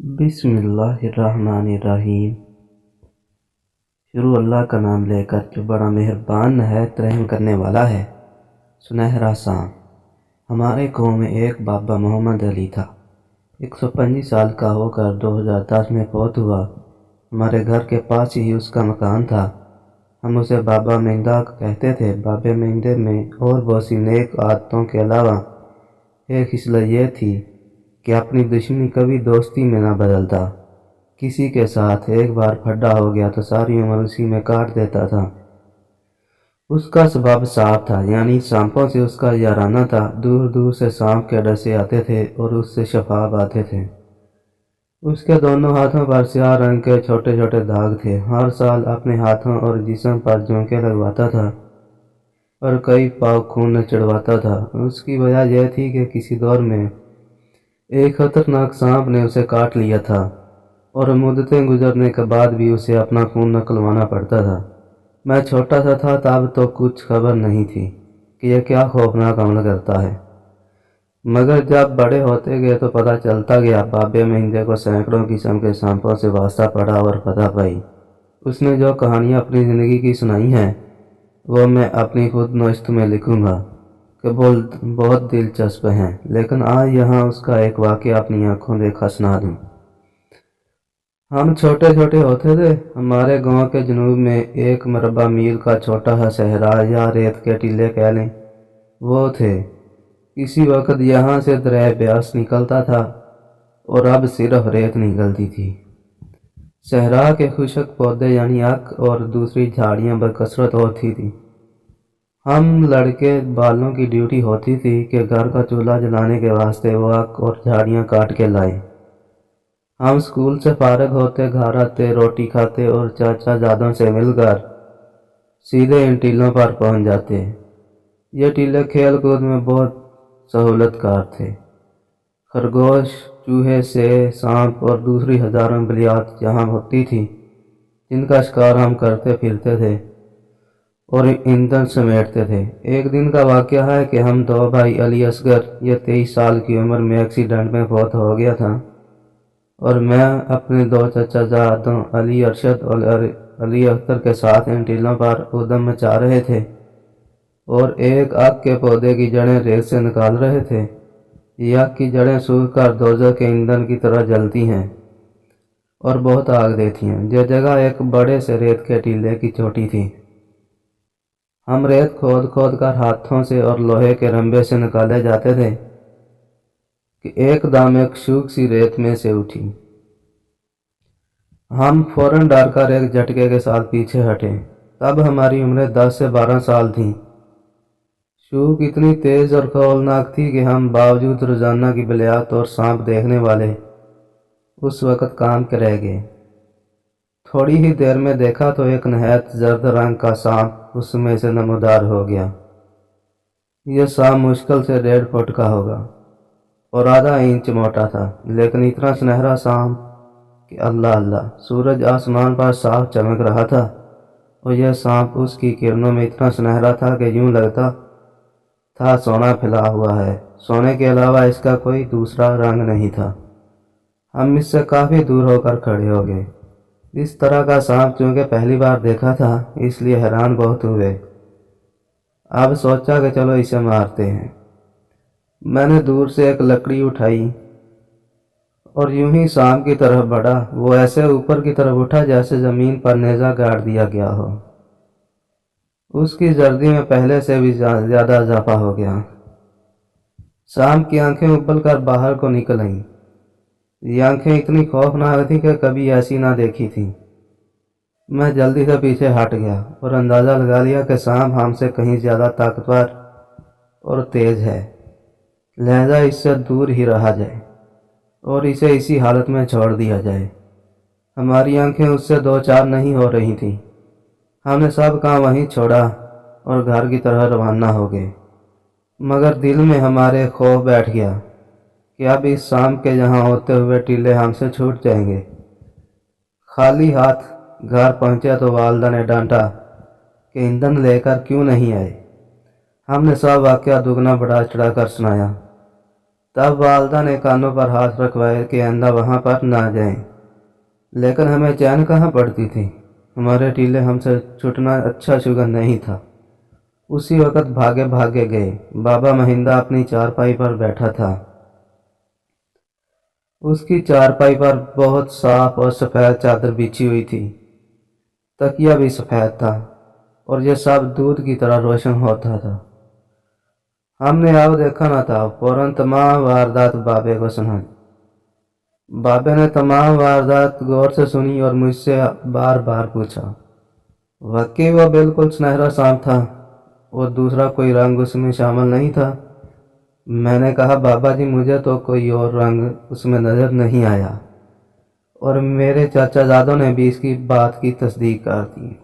बिस्मिल्लाहिर्रहमानिर्रहीम। शुरू अल्लाह का नाम लेकर जो बड़ा मेहरबान नहायत रहम करने वाला है। सुनहरा सांप। हमारे गाँव में एक बाबा मोहम्मद अली था। 125 साल का होकर 2010 में फौत हुआ। हमारे घर के पास ही उसका मकान था। हम उसे बाबा मेंदा कहते थे। बाबे मेंदे में और बहुत सी नेक आदतों के अलावा एक खिसलत यह थी कि अपनी दुश्मनी कभी दोस्ती में न बदलता। किसी के साथ एक बार फड्डा हो गया तो सारी उम्र उसी में काट देता था। उसका स्वभाव साफ था, यानी सांपों से उसका याराना था। दूर दूर से सांप के डसे आते थे और उससे शफाफ आते थे। उसके दोनों हाथों पर स्याह रंग के छोटे छोटे दाग थे। हर साल अपने हाथों और जिस्म पर झोंके लगवाता था और कई पाव खून चढ़वाता था। उसकी वजह यह थी कि किसी दौर में एक खतरनाक सांप ने उसे काट लिया था और मुद्दतें गुजरने के बाद भी उसे अपना खून निकलवाना पड़ता था। मैं छोटा सा था तब तो कुछ खबर नहीं थी कि यह क्या खौफनाक अमल करता है, मगर जब बड़े होते गए तो पता चलता गया। बाबे मेंदे को सैकड़ों किस्म के सांपों से वास्ता पड़ा और पता पाई। उसने जो कहानियाँ अपनी ज़िंदगी की सुनाई हैं वो मैं अपनी खुद नोश्त में लिखूँगा कि बहुत दिलचस्प हैं। लेकिन आज यहाँ उसका एक वाक़या अपनी आंखों देखा सुना दूँ। हम छोटे छोटे होते थे। हमारे गांव के जनूब में एक मरबा मील का छोटा सा सहरा या रेत के टीले कह लें वो थे। किसी वक्त यहाँ से दरिया ब्यास निकलता था और अब सिर्फ रेत निकलती थी। सहरा के खुशक पौधे यानी अक और दूसरी झाड़ियाँ बकसरत होती थी। हम लड़के बालों की ड्यूटी होती थी कि घर का चूल्हा जलाने के वास्ते वो अक और झाड़ियाँ काट के लाए। हम स्कूल से फारग होते घर आते, रोटी खाते और चाचा जादों से मिलकर सीधे इन टीलों पर पहुंच जाते। ये टीले खेल कूद में बहुत सहूलतकार थे। खरगोश, चूहे से, सांप और दूसरी हजारों बलियात यहाँ होती थी जिनका शिकार हम करते फिरते थे और ईंधन समेटते थे। एक दिन का वाक़या है कि हम दो भाई अली असगर, ये 23 साल की उम्र में एक्सीडेंट में फौत हो गया था, और मैं अपने दो चचा जादों अली अरशद और अली अख्तर के साथ इन टीलों पर उद्यम मचा रहे थे और एक आग के पौधे की जड़ें रेत से निकाल रहे थे। ये आग की जड़ें सूख कर दोजख के ईंधन की तरह जलती हैं और बहुत आग देती हैं। यह जगह एक बड़े से रेत के टीले की चोटी थी। हम रेत खोद खोद कर हाथों से और लोहे के रंबे से निकाले जाते थे कि एकदम एक सूख सी रेत में से उठी। हम फौरन डरकर एक झटके के साथ पीछे हटे। तब हमारी उम्रें 10 से 12 साल थीं। सूख इतनी तेज और खौफनाक थी कि हम बावजूद रोजाना की बलियात और सांप देखने वाले उस वक़्त काम के रह गए। थोड़ी ही देर में देखा तो एक नहायत जर्द रंग का सांप उसमें से नमूदार हो गया। यह सांप मुश्किल से 1.5 फुट का होगा और आधा इंच मोटा था, लेकिन इतना सुनहरा सांप कि अल्लाह अल्लाह। सूरज आसमान पर साफ चमक रहा था और यह सांप उसकी किरणों में इतना सुनहरा था कि यूं लगता था सोना फैला हुआ है। सोने के अलावा इसका कोई दूसरा रंग नहीं था। हम इससे काफ़ी दूर होकर खड़े हो गए। इस तरह का सांप चूंकि पहली बार देखा था इसलिए हैरान बहुत हुए। अब सोचा कि चलो इसे मारते हैं। मैंने दूर से एक लकड़ी उठाई और यूं ही सांप की तरफ बढ़ा। वो ऐसे ऊपर की तरफ उठा जैसे ज़मीन पर नेज़ा गाड़ दिया गया हो। उसकी जर्दी में पहले से भी ज़्यादा इजाफा हो गया। सांप की आंखें उबल कर बाहर को निकल आईं। ये आंखें इतनी खौफनाक थी कि कभी ऐसी ना देखी थी। मैं जल्दी से पीछे हट गया और अंदाज़ा लगा लिया कि सांप हमसे कहीं ज़्यादा ताकतवर और तेज़ है, लिहाजा इससे दूर ही रहा जाए और इसे इसी हालत में छोड़ दिया जाए। हमारी आंखें उससे दो चार नहीं हो रही थीं। हमने सब काम वहीं छोड़ा और घर की तरह रवाना हो गए, मगर दिल में हमारे खौफ बैठ गया कि अब इस सांप के यहाँ होते हुए टीले हमसे छूट जाएंगे। खाली हाथ घर पहुँचे तो वालदा ने डांटा कि ईंधन लेकर क्यों नहीं आए। हमने सब वाक़या दुगना बढ़ा चढ़ा कर सुनाया। तब वालदा ने कानों पर हाथ रखवाए कि आइंदा वहाँ पर ना जाएं। लेकिन हमें चैन कहाँ पड़ती थी। हमारे टीले हमसे छूटना अच्छा शुगन नहीं था। उसी वक्त भागे भागे गए। बाबा महिंदा अपनी चारपाई पर बैठा था। उसकी चारपाई पर बहुत साफ और सफ़ेद चादर बिछी हुई थी। तकिया भी सफ़ेद था और यह सब दूध की तरह रोशन होता था। हमने अब देखा न था। फौरन तमाम वारदात बाबे को सुनाई। बाबे ने तमाम वारदात गौर से सुनी और मुझसे बार बार पूछा। वाकई वह बिल्कुल सुनहरा सांप था और दूसरा कोई रंग उसमें शामिल नहीं था। मैंने कहा, बाबा जी, मुझे तो कोई और रंग उसमें नज़र नहीं आया। और मेरे चाचा जादों ने भी इसकी बात की तस्दीक कर दी।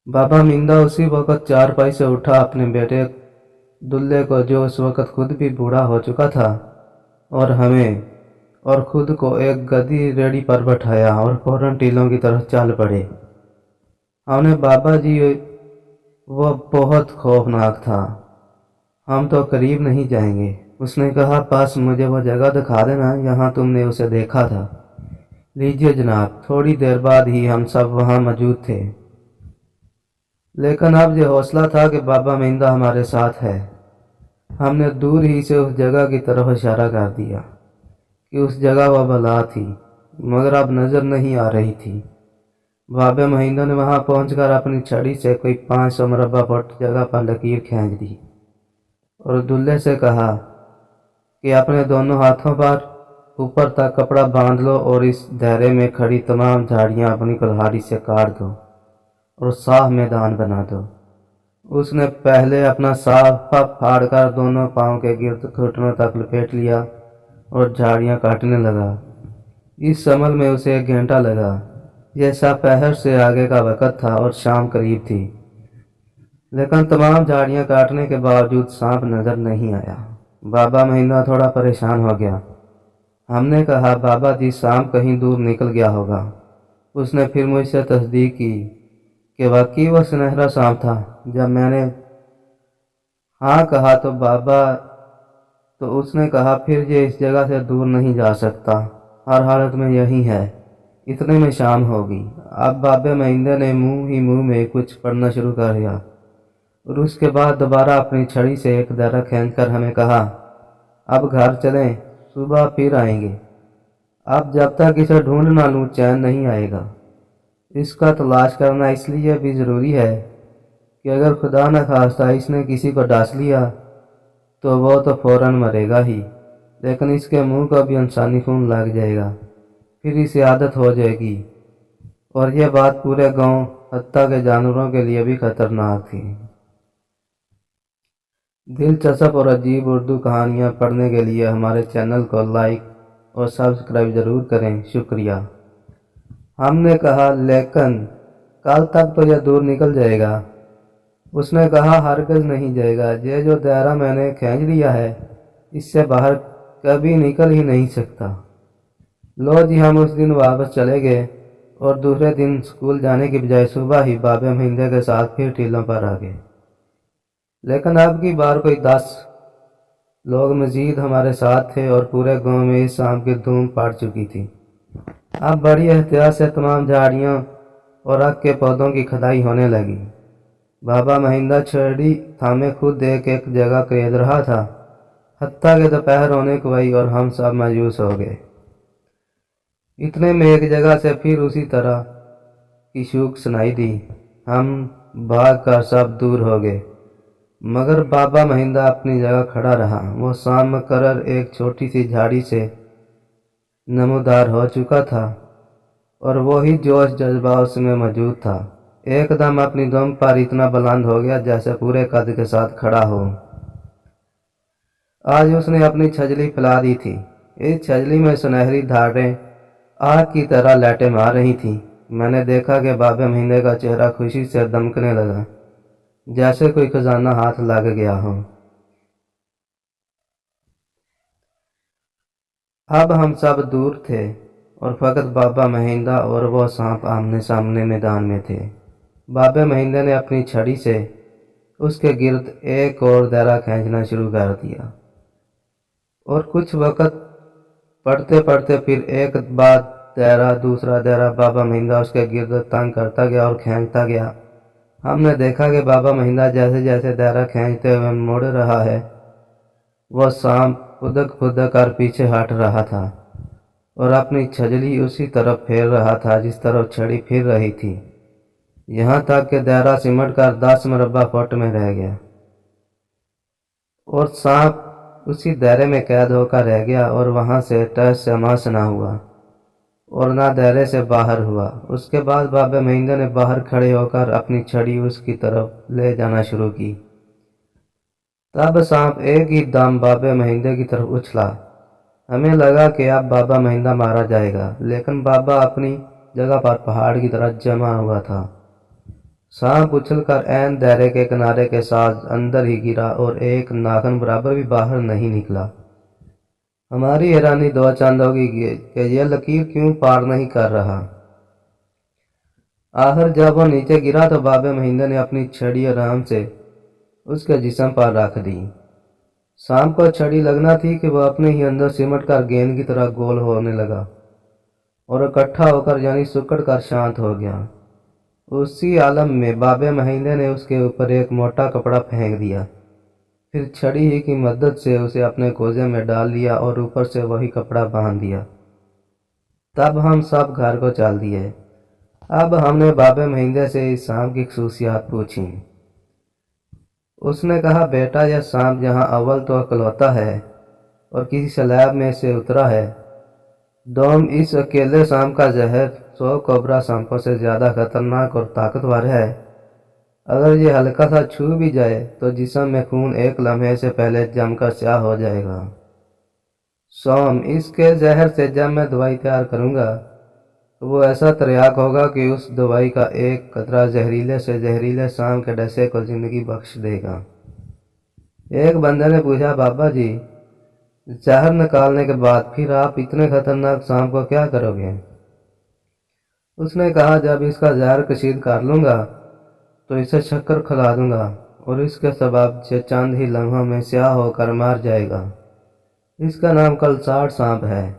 बाबा मिंदा उसी वक्त चारपाई से उठा, अपने बेटे दुल्ले को, जो उस वक्त खुद भी बूढ़ा हो चुका था, और हमें और खुद को एक गदी रेडी पर बैठाया और फौरन टीलों की तरफ चल पड़े। हमने बाबा जी, वह बहुत खौफनाक था, हम तो करीब नहीं जाएंगे। उसने कहा, बस मुझे वो जगह दिखा देना, यहाँ तुमने उसे देखा था। लीजिए जनाब। थोड़ी देर बाद ही हम सब वहाँ मौजूद थे। लेकिन अब ये हौसला था कि बाबा महिंदा हमारे साथ है। हमने दूर ही से उस जगह की तरफ इशारा कर दिया कि उस जगह वह बला थी, मगर अब नज़र नहीं आ रही थी। बाबा महिंदा ने वहाँ पहुंचकर अपनी छड़ी से कोई 500 मुरब्बा फुट जगह पर लकीर खींच दी और दुल्ले से कहा कि अपने दोनों हाथों पर ऊपर तक कपड़ा बांध लो और इस दायरे में खड़ी तमाम झाड़ियाँ अपनी कुल्हाड़ी से काट दो और साफ मैदान बना दो। उसने पहले अपना साफा फाड़कर दोनों पाँव के गिर्द घुटनों तक लपेट लिया और झाड़ियाँ काटने लगा। इस अमल में उसे 1 घंटा लगा। यह सब पहर से आगे का वक़्त था और शाम करीब थी। लेकिन तमाम झाड़ियाँ काटने के बावजूद सांप नज़र नहीं आया। बाबा महिंदा थोड़ा परेशान हो गया। हमने कहा, बाबा जी, सांप कहीं दूर निकल गया होगा। उसने फिर मुझसे तस्दीक की कि वाकई वह सुनहरा सांप था। जब मैंने हाँ कहा तो उसने कहा, फिर ये इस जगह से दूर नहीं जा सकता, हर हालत में यही है। इतने में शाम होगी। अब बाबे महिंदे ने मुंह ही मुंह में कुछ पढ़ना शुरू कर दिया और उसके बाद दोबारा अपनी छड़ी से एक दायरा खींचकर हमें कहा, अब घर चलें, सुबह फिर आएंगे। अब जब तक इसे ढूंढ ना लूँ चैन नहीं आएगा। इसका तलाश करना इसलिए भी ज़रूरी है कि अगर खुदा न खास्ता इसने किसी को डांस लिया तो वो तो फौरन मरेगा ही, लेकिन इसके मुंह को भी इंसानी खून लग जाएगा, फिर इसे आदत हो जाएगी। और यह बात पूरे गांव, हत्ता के जानवरों के लिए भी खतरनाक थी। दिलचस्प और अजीब उर्दू कहानियाँ पढ़ने के लिए हमारे चैनल को लाइक और सब्सक्राइब ज़रूर करें। शुक्रिया। हमने कहा, लेकिन कल तक तो यह दूर निकल जाएगा। उसने कहा, हरगिज़ नहीं जाएगा। ये जो दायरा मैंने खींच लिया है, इससे बाहर कभी निकल ही नहीं सकता। लो जी, हम उस दिन वापस चले गए और दूसरे दिन स्कूल जाने की बजाय सुबह ही बाबे महिंदे के साथ फिर टीलों पर आ गए। लेकिन अब की बार कोई 10 लोग मजीद हमारे साथ थे और पूरे गांव में इस सांप की धूम पड़ चुकी थी। अब बड़ी एहतियात से तमाम झाड़ियों और आग के पौधों की खुदाई होने लगी। बाबा महिंदा छड़ी थामे खुद एक जगह करीद रहा था। हत्ता के दोपहर होने को आई और हम सब मायूस हो गए। इतने में एक जगह से फिर उसी तरह की शूक सुनाई दी। हम भाग कर सब दूर हो गए, मगर बाबा महिंदा अपनी जगह खड़ा रहा। वो शाम मुकर्रर एक छोटी सी झाड़ी से नमूदार हो चुका था और वही जोश जज्बा उसमें मौजूद था। एकदम अपनी दम पर इतना बुलंद हो गया जैसे पूरे कद के साथ खड़ा हो। आज उसने अपनी छजली फैला दी थी। इस छजली में सुनहरी धारें आग की तरह लाटें मार रही थीं। मैंने देखा कि बाबे महिंदे का चेहरा खुशी से दमकने लगा, जैसे कोई खजाना हाथ लग गया हो। अब हम सब दूर थे और फकत बाबा महिंदा और वो सांप आमने सामने मैदान में थे। बाबे महिंदे ने अपनी छड़ी से उसके गिर्द एक और दायरा खींचना शुरू कर दिया। اور کچھ وقت پڑھتے پڑھتے پھر ایک بعد دوسرا دائرہ بابا مہندہ اس کے گرد تنگ کرتا گیا اور کھینچتا گیا۔ ہم نے دیکھا کہ بابا مہندہ جیسے جیسے دائرہ کھینچتے ہوئے مڑ رہا ہے، وہ سانپ پھدک پھدک کر پیچھے ہٹ رہا تھا اور اپنی چھجلی اسی طرف پھیر رہا تھا جس طرف چھڑی پھر رہی تھی، یہاں تک کہ دائرہ سمٹ کر 10 مربع فٹ میں رہ گیا اور سانپ اسی دائرے میں قید ہو کر رہ گیا اور وہاں سے ٹس سے مس نہ ہوا اور نہ دائرے سے باہر ہوا۔ اس کے بعد بابا مہندہ نے باہر کھڑے ہو کر اپنی چھڑی اس کی طرف لے جانا شروع کی۔ تب سانپ ایک ہی دم بابا مہندہ کی طرف اچھلا۔ ہمیں لگا کہ اب بابا مہندہ مارا جائے گا، لیکن بابا اپنی جگہ پر پہاڑ کی طرح جمع ہوا تھا۔ سانپ اچھل کر عین دائرے کے کنارے کے ساتھ اندر ہی گرا اور ایک ناخن برابر بھی باہر نہیں نکلا۔ ہماری حیرانی دو چند ہوگی کہ یہ لکیر کیوں پار نہیں کر رہا۔ آخر جب وہ نیچے گرا تو بابا مہندہ نے اپنی چھڑی آرام سے اس کے جسم پر رکھ دی۔ سانپ کو چھڑی لگنا تھی کہ وہ اپنے ہی اندر سمٹ کر گیند کی طرح گول ہونے لگا اور اکٹھا ہو کر یعنی سکڑ کر شانت ہو گیا۔ اسی عالم میں بابا مہندہ نے اس کے اوپر ایک موٹا کپڑا پھینک دیا، پھر چھڑی ہی کی مدد سے اسے اپنے کوزے میں ڈال لیا اور اوپر سے وہی کپڑا باندھ دیا۔ تب ہم سب گھر کو چل دیے۔ اب ہم نے بابا مہندہ سے اس سانپ کی خصوصیات پوچھی۔ اس نے کہا، بیٹا یہ سانپ جہاں اول تو اکلوتا ہے اور کسی سیلاب میں سے اترا ہے، دوم اس اکیلے سانپ کا زہر 100 کوبرا سانپوں سے زیادہ خطرناک اور طاقتور ہے۔ اگر یہ ہلکا سا چھو بھی جائے تو جسم میں خون ایک لمحے سے پہلے جم کر سیاہ ہو جائے گا۔ سوم اس کے زہر سے جب میں دوائی تیار کروں گا تو وہ ایسا تریاک ہوگا کہ اس دوائی کا ایک قطرہ زہریلے سے زہریلے سانپ کے ڈسے کو زندگی بخش دے گا۔ ایک بندے نے پوچھا، بابا جی زہر نکالنے کے بعد پھر آپ اتنے خطرناک سانپ کو کیا کرو گے؟ اس نے کہا، جب اس کا زہر کشید کر لوں گا تو اسے شکر کھلا دوں گا اور اس کے سبب سے چند ہی لمحوں میں سیاہ ہو کر مر جائے گا۔ اس کا نام کلساڑ سانپ ہے۔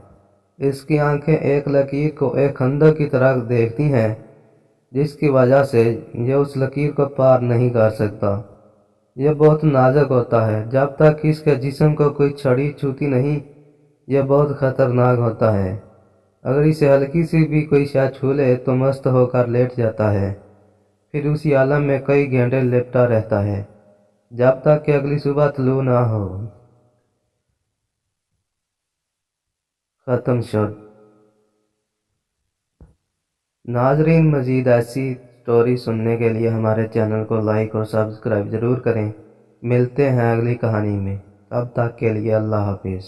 اس کی آنکھیں ایک لکیر کو ایک خندق کی طرح دیکھتی ہیں، جس کی وجہ سے یہ اس لکیر کو پار نہیں کر سکتا۔ یہ بہت نازک ہوتا ہے، جب تک اس کے جسم کو کوئی چھڑی چھوتی نہیں یہ بہت خطرناک ہوتا ہے۔ اگر اسے ہلکی سی بھی کوئی شے چھو لے تو مست ہو کر لیٹ جاتا ہے، پھر اسی عالم میں کئی گھنٹے لپٹا رہتا ہے جب تک کہ اگلی صبح طلوع نہ ہو۔ ختم شد۔ ناظرین مزید ایسی سٹوری سننے کے لیے ہمارے چینل کو لائک اور سبسکرائب ضرور کریں۔ ملتے ہیں اگلی کہانی میں، تب تک کے لیے اللہ حافظ۔